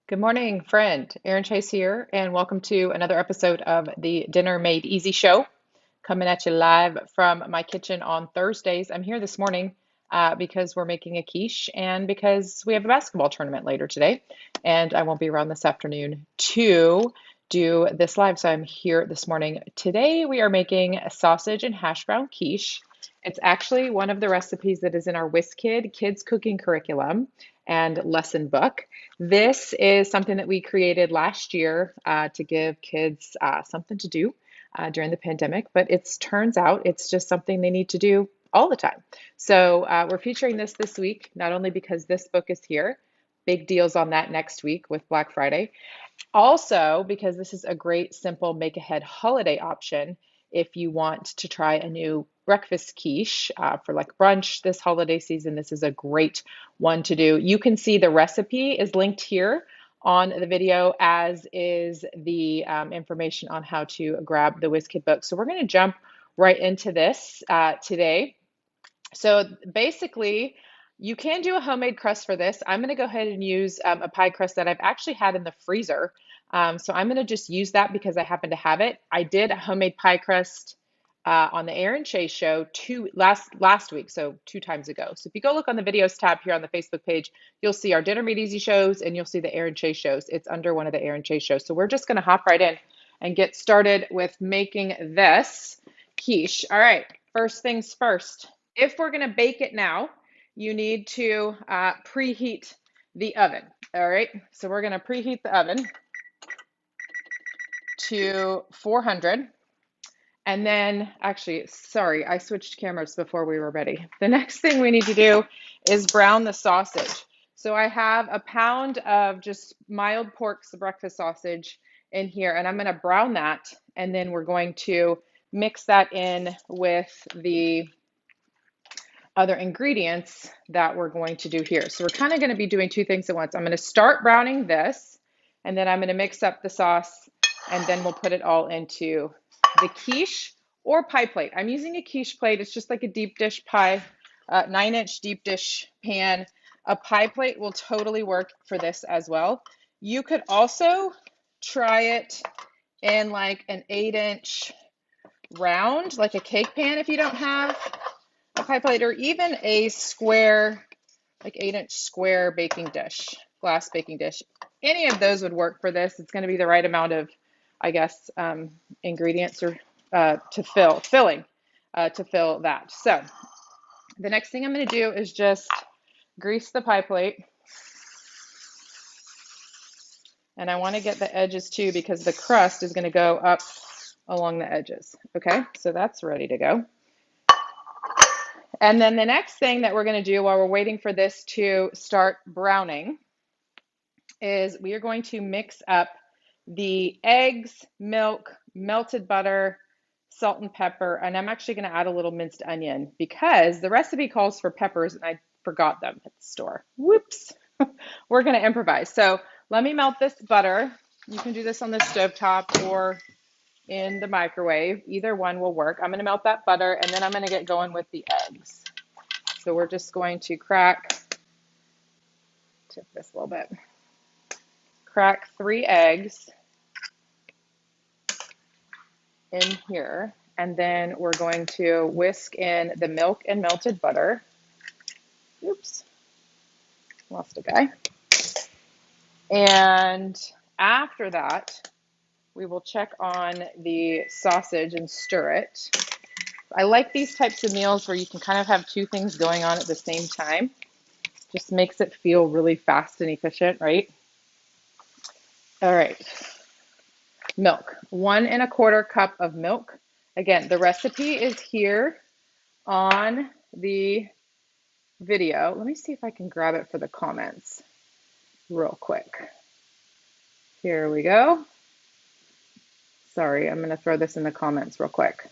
Good morning, friend. Erin Chase here, and welcome to another episode of the Dinner Made Easy show. Coming at you live from my kitchen on Thursdays. I'm here this morning because we're making a quiche and because we have a basketball tournament later today, and I won't be around this afternoon to do this live, so I'm here this morning. Today we are making a sausage and hash brown quiche. It's actually one of the recipes that is in our Whis-Kid kids cooking curriculum and lesson book. This is something that we created last year to give kids something to do during the pandemic, but it turns out it's just something they need to do all the time. So we're featuring this week, not only because this book is here, big deals on that next week with Black Friday, also because this is a great, simple make-ahead holiday option if you want to try a new breakfast quiche for like brunch this holiday season. This is a great one to do. You can see the recipe is linked here on the video, as is the information on how to grab the Whis-Kid book. So we're going to jump right into this today. So basically, you can do a homemade crust for this. I'm going to go ahead and use a pie crust that I've actually had in the freezer. So I'm going to just use that because I happen to have it. I did a homemade pie crust on the Erin Chase show last week, so 2 times ago. So if you go look on the videos tab here on the Facebook page, you'll see our Dinner Made Easy shows and you'll see the Erin Chase shows. It's under one of the Erin Chase shows. So we're just going to hop right in and get started with making this quiche. All right, first things first. If we're going to bake it now, you need to preheat the oven. All right, so we're going to preheat the oven to 400. And then, actually, sorry, I switched cameras before we were ready. The next thing we need to do is brown the sausage. So I have a pound of just mild pork breakfast sausage in here, and I'm going to brown that, and then we're going to mix that in with the other ingredients that we're going to do here. So we're kind of going to be doing two things at once. I'm going to start browning this, and then I'm going to mix up the sauce, and then we'll put it all into the quiche or pie plate. I'm using a quiche plate. It's just like a deep dish pie, 9-inch deep dish pan. A pie plate will totally work for this as well. You could also try it in like an 8-inch round, like a cake pan if you don't have a pie plate, or even a square, like 8-inch square baking dish, glass baking dish. Any of those would work for this. It's going to be the right amount of, I guess, ingredients or to fill that. So the next thing I'm going to do is just grease the pie plate. And I want to get the edges too because the crust is going to go up along the edges. Okay, so that's ready to go. And then the next thing that we're going to do while we're waiting for this to start browning is we are going to mix up the eggs, milk, melted butter, salt and pepper, and I'm actually going to add a little minced onion because the recipe calls for peppers and I forgot them at the store. Whoops. We're going to improvise. So let me melt this butter. You can do this on the stovetop or in the microwave. Either one will work. I'm going to melt that butter and then I'm going to get going with the eggs. So we're just going to tip this a little bit, crack 3 eggs in here, and then we're going to whisk in the milk and melted butter. Oops, lost a guy. And after that, we will check on the sausage and stir it. I like these types of meals where you can kind of have two things going on at the same time. Just makes it feel really fast and efficient, right? All right. Milk, 1 1/4 cup of milk. Again, the recipe is here on the video. Let me see if I can grab it for the comments real quick. Here we go. Sorry, I'm going to throw this in the comments real quick.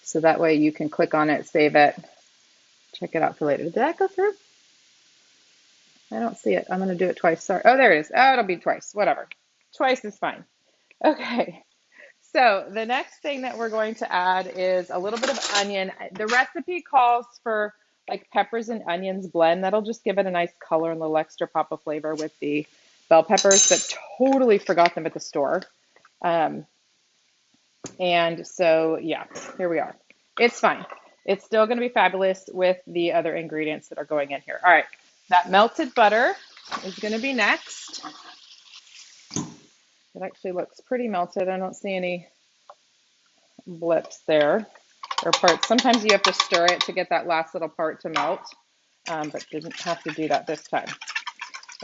So that way you can click on it, save it, check it out for later. Did that go through? I don't see it. I'm going to do it twice. Sorry. Oh, there it is. Oh, it'll be twice. Whatever. Twice is fine. Okay. So the next thing that we're going to add is a little bit of onion. The recipe calls for like peppers and onions blend. That'll just give it a nice color and a little extra pop of flavor with the bell peppers, but totally forgot them at the store. And so, yeah, here we are. It's fine. It's still going to be fabulous with the other ingredients that are going in here. All right, that melted butter is going to be next. It actually looks pretty melted. I don't see any blips there or parts. Sometimes you have to stir it to get that last little part to melt, but didn't have to do that this time.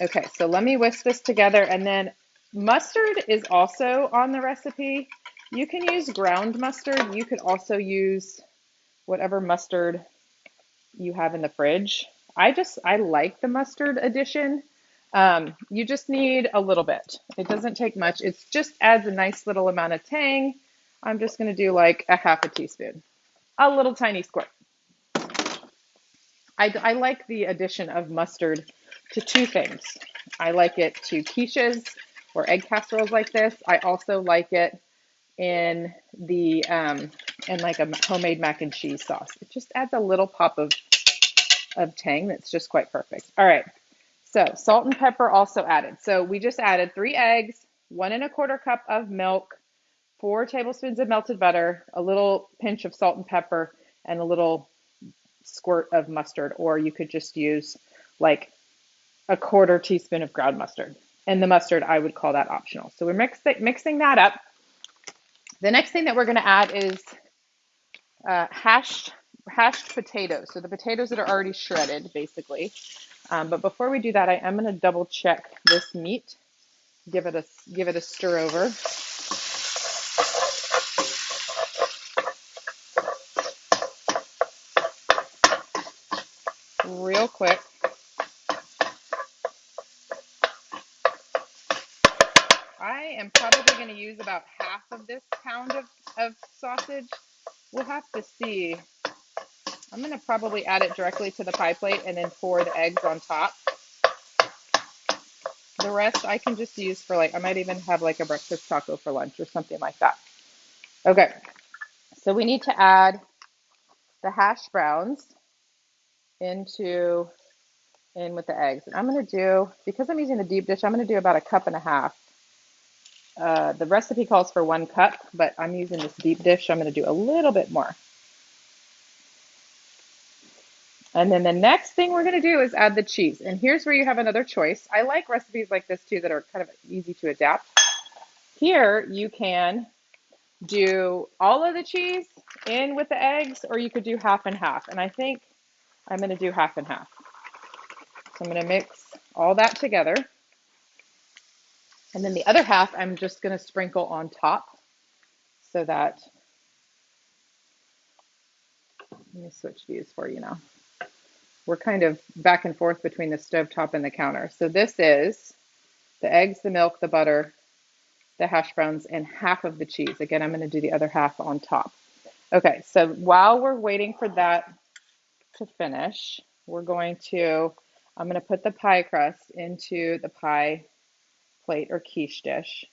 Okay, so let me whisk this together, and then mustard is also on the recipe. You can use ground mustard. You could also use whatever mustard you have in the fridge. I like the mustard addition. You just need a little bit. It doesn't take much. It just adds a nice little amount of tang. I'm just going to do like a half a teaspoon, a little tiny squirt. I like the addition of mustard to two things. I like it to quiches or egg casseroles like this. I also like it in the in like a homemade mac and cheese sauce. It just adds a little pop of tang that's just quite perfect. All right, so salt and pepper also added. So we just added 3 eggs, 1 1/4 cup of milk, 4 tablespoons of melted butter, a little pinch of salt and pepper, and a little squirt of mustard, or you could just use like a 1/4 teaspoon of ground mustard. And the mustard, I would call that optional. So we're mixing that up. The next thing that we're going to add is hashed potatoes. So the potatoes that are already shredded, basically. But before we do that, I am going to double check this meat. Give it a stir over. Real quick. I am probably going to use about half of this pound of sausage. We'll have to see. I'm going to probably add it directly to the pie plate and then pour the eggs on top. The rest I can just use for I might even have like a breakfast taco for lunch or something like that. Okay, so we need to add the hash browns in with the eggs. And I'm going to do, because I'm using the deep dish, I'm going to do about 1.5 cups. The recipe calls for 1 cup, but I'm using this deep dish, so I'm going to do a little bit more. And then the next thing we're going to do is add the cheese. And here's where you have another choice. I like recipes like this too that are kind of easy to adapt. Here you can do all of the cheese in with the eggs, or you could do half and half. And I think I'm going to do half and half. So I'm going to mix all that together. And then the other half, I'm just going to sprinkle on top so that, let me switch views for you now. We're kind of back and forth between the stovetop and the counter. So this is the eggs, the milk, the butter, the hash browns, and half of the cheese. Again, I'm going to do the other half on top. Okay, so while we're waiting for that to finish, I'm going to put the pie crust into the pie plate or quiche dish.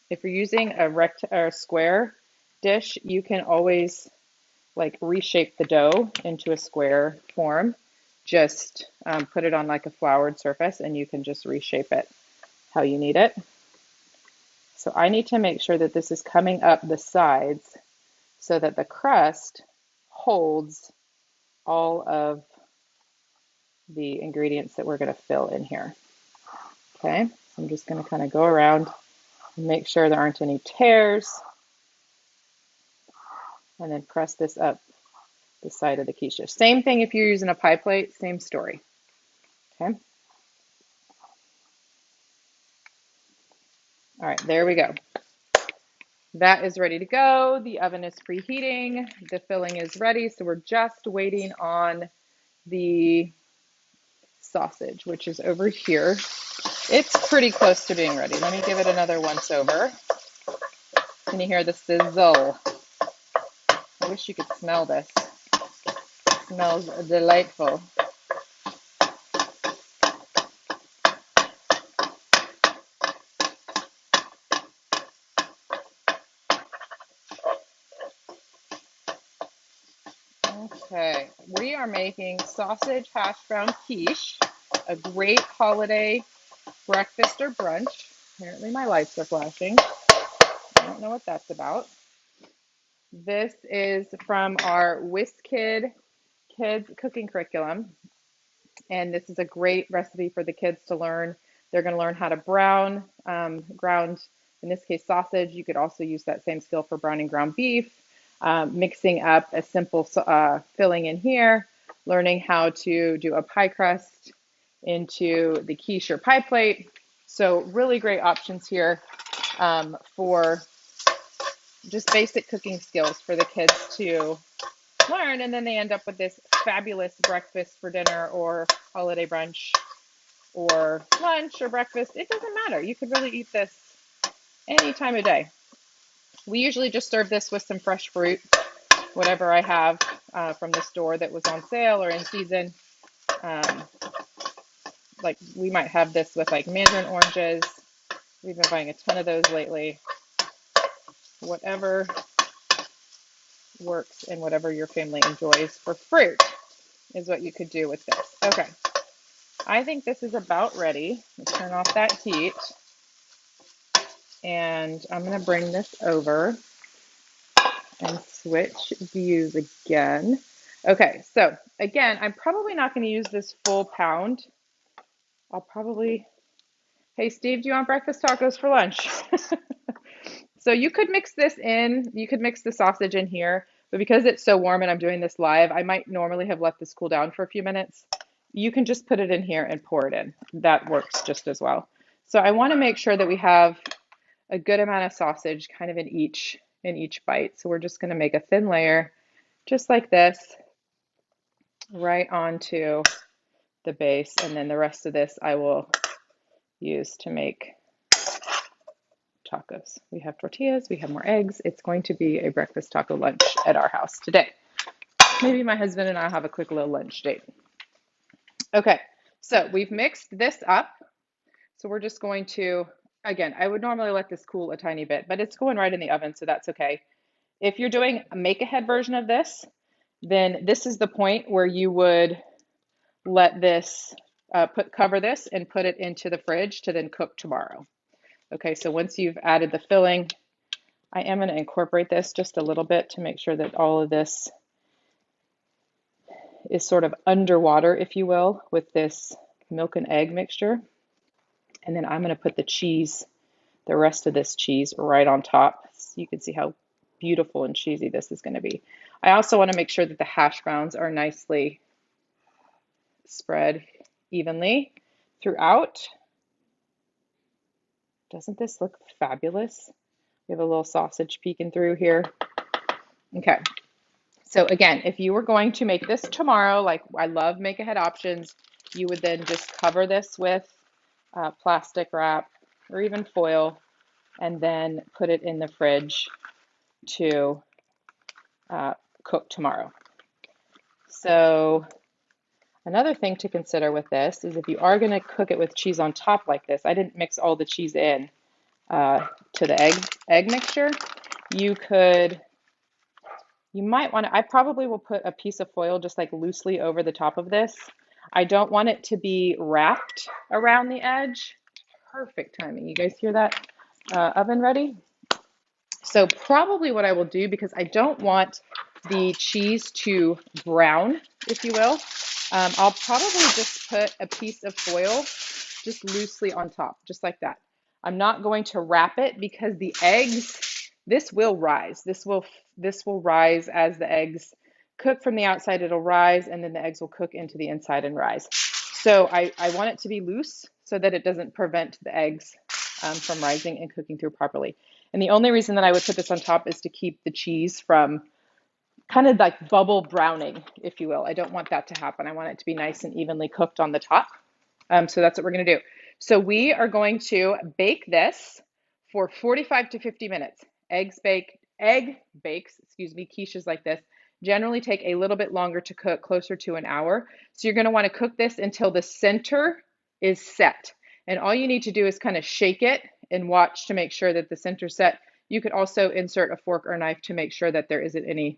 If you're using a square dish, you can always reshape the dough into a square form. Just put it on like a floured surface and you can just reshape it how you need it. So I need to make sure that this is coming up the sides so that the crust holds all of the ingredients that we're going to fill in here. Okay, so I'm just going to kind of go around and make sure there aren't any tears, and then press this up the side of the quiche dish. Same thing if you're using a pie plate, same story. Okay. All right, there we go. That is ready to go. The oven is preheating. The filling is ready. So we're just waiting on the sausage, which is over here. It's pretty close to being ready. Let me give it another once over. Can you hear the sizzle? I wish you could smell this. It smells delightful. Okay, we are making sausage hash brown quiche, a great holiday breakfast or brunch. Apparently my lights are flashing. I don't know what that's about. This is from our Whis-Kid kids cooking curriculum. And this is a great recipe for the kids to learn. They're going to learn how to brown, ground, in this case, sausage. You could also use that same skill for browning ground beef, mixing up a simple filling in here, learning how to do a pie crust into the quiche or pie plate. So really great options here for just basic cooking skills for the kids to learn, and then they end up with this fabulous breakfast for dinner or holiday brunch or lunch or breakfast. It doesn't matter. You could really eat this any time of day. We usually just serve this with some fresh fruit, whatever I have from the store that was on sale or in season. Um, like we might have this with like mandarin oranges. We've been buying a ton of those lately. Whatever works and whatever your family enjoys for fruit is what you could do with this. Okay, I think this is about ready. Turn off that heat. And I'm going to bring this over and switch views again. Okay, so again, I'm probably not going to use this full pound. I'll probably, hey Steve, do you want breakfast tacos for lunch? So you could mix this in, you could mix the sausage in here, but because it's so warm and I'm doing this live, I might normally have let this cool down for a few minutes. You can just put it in here and pour it in. That works just as well. So I want to make sure that we have a good amount of sausage kind of in each bite. So we're just going to make a thin layer just like this right onto the base, and then the rest of this I will use to make tacos. We have tortillas, we have more eggs. It's going to be a breakfast taco lunch at our house today. Maybe my husband and I have a quick little lunch date. Okay, so we've mixed this up. So we're just going to, again, I would normally let this cool a tiny bit, but it's going right in the oven, so that's okay. If you're doing a make-ahead version of this, then this is the point where you would let this, cover this and put it into the fridge to then cook tomorrow. Okay, so once you've added the filling, I am going to incorporate this just a little bit to make sure that all of this is sort of underwater, if you will, with this milk and egg mixture. And then I'm going to put the cheese, the rest of this cheese right on top, so you can see how beautiful and cheesy this is going to be. I also want to make sure that the hash browns are nicely spread evenly throughout. Doesn't this look fabulous? We have a little sausage peeking through here. Okay. So again, if you were going to make this tomorrow, like I love make ahead options, you would then just cover this with plastic wrap or even foil, and then put it in the fridge to cook tomorrow. So another thing to consider with this is if you are going to cook it with cheese on top like this, I didn't mix all the cheese in to the egg mixture. You might want to, I probably will put a piece of foil just like loosely over the top of this. I don't want it to be wrapped around the edge. Perfect timing. You guys hear that oven ready? So probably what I will do, because I don't want the cheese to brown, if you will, I'll probably just put a piece of foil just loosely on top, just like that. I'm not going to wrap it because the eggs, this will rise. This will rise as the eggs cook from the outside. It'll rise, and then the eggs will cook into the inside and rise. So I want it to be loose so that it doesn't prevent the eggs from rising and cooking through properly. And the only reason that I would put this on top is to keep the cheese from kind of like bubble browning, if you will. I don't want that to happen. I want it to be nice and evenly cooked on the top. So that's what we're going to do. So we are going to bake this for 45 to 50 minutes. Egg bakes, quiches like this generally take a little bit longer to cook, closer to an hour. So you're going to want to cook this until the center is set. And all you need to do is kind of shake it and watch to make sure that the center's set. You could also insert a fork or knife to make sure that there isn't any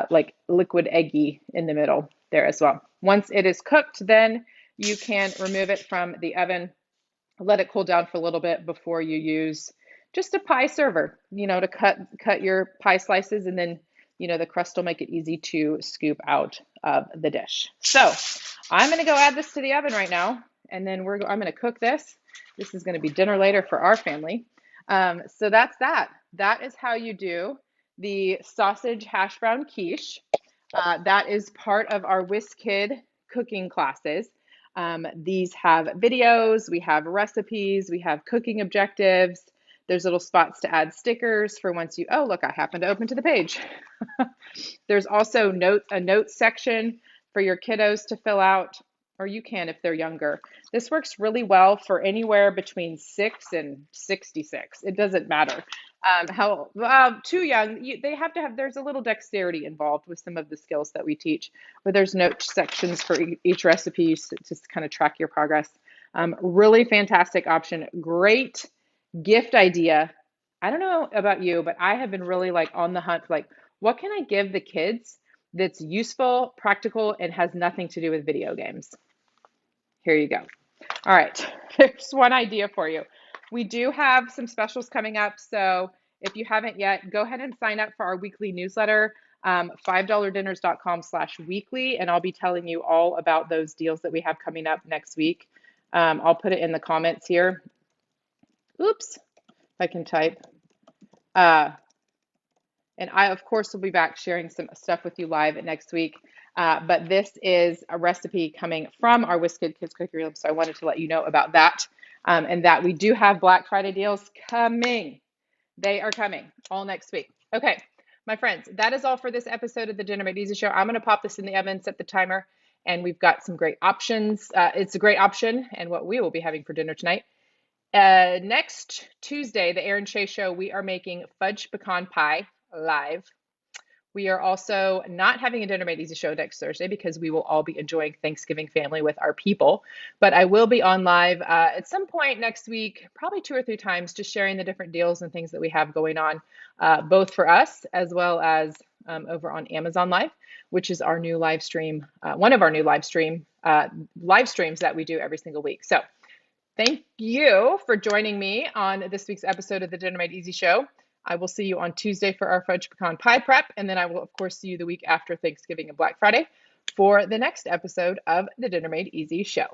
like liquid eggy in the middle there as well. Once it is cooked, then you can remove it from the oven Let it cool down for a little bit before you use just a pie server, to cut your pie slices, and then, the crust will make it easy to scoop out of the dish. So I'm going to go add this to the oven right now, and then I'm going to cook this. This is going to be dinner later for our family. So that's that. That is how you do the sausage hash brown quiche. That is part of our Whis-Kid cooking classes. These have videos, we have recipes, we have cooking objectives. There's little spots to add stickers for once oh, look, I happened to open to the page. There's also a notes section for your kiddos to fill out, or you can if they're younger. This works really well for anywhere between 6 and 66. It doesn't matter. How too young, they have to have, there's a little dexterity involved with some of the skills that we teach, but there's note sections for each recipe to just kind of track your progress. Really fantastic option. Great gift idea. I don't know about you, but I have been really like on the hunt, like, what can I give the kids that's useful, practical, and has nothing to do with video games? Here you go. All right, there's one idea for you. We do have some specials coming up, so if you haven't yet, go ahead and sign up for our weekly newsletter, $5dinners.com/weekly, and I'll be telling you all about those deals that we have coming up next week. I'll put it in the comments here. Oops, if I can type. And I, of course, will be back sharing some stuff with you live next week. But this is a recipe coming from our Whis-Kid Kids Curriculum, so I wanted to let you know about that, and that we do have Black Friday deals coming. They are coming all next week. Okay, my friends, that is all for this episode of the Dinner Made Easy Show. I'm going to pop this in the oven, set the timer, and we've got some great options. It's a great option, and what we will be having for dinner tonight. Next Tuesday, the Erin Shea Show, we are making fudge pecan pie live. We are also not having a Dinner Made Easy show next Thursday because we will all be enjoying Thanksgiving family with our people. But I will be on live at some point next week, probably 2 or 3 times, just sharing the different deals and things that we have going on, both for us as well as over on Amazon Live, which is our new live stream, one of our new live streams that we do every single week. So thank you for joining me on this week's episode of the Dinner Made Easy Show. I will see you on Tuesday for our fudge pecan pie prep, and then I will, of course, see you the week after Thanksgiving and Black Friday for the next episode of the Dinner Made Easy Show.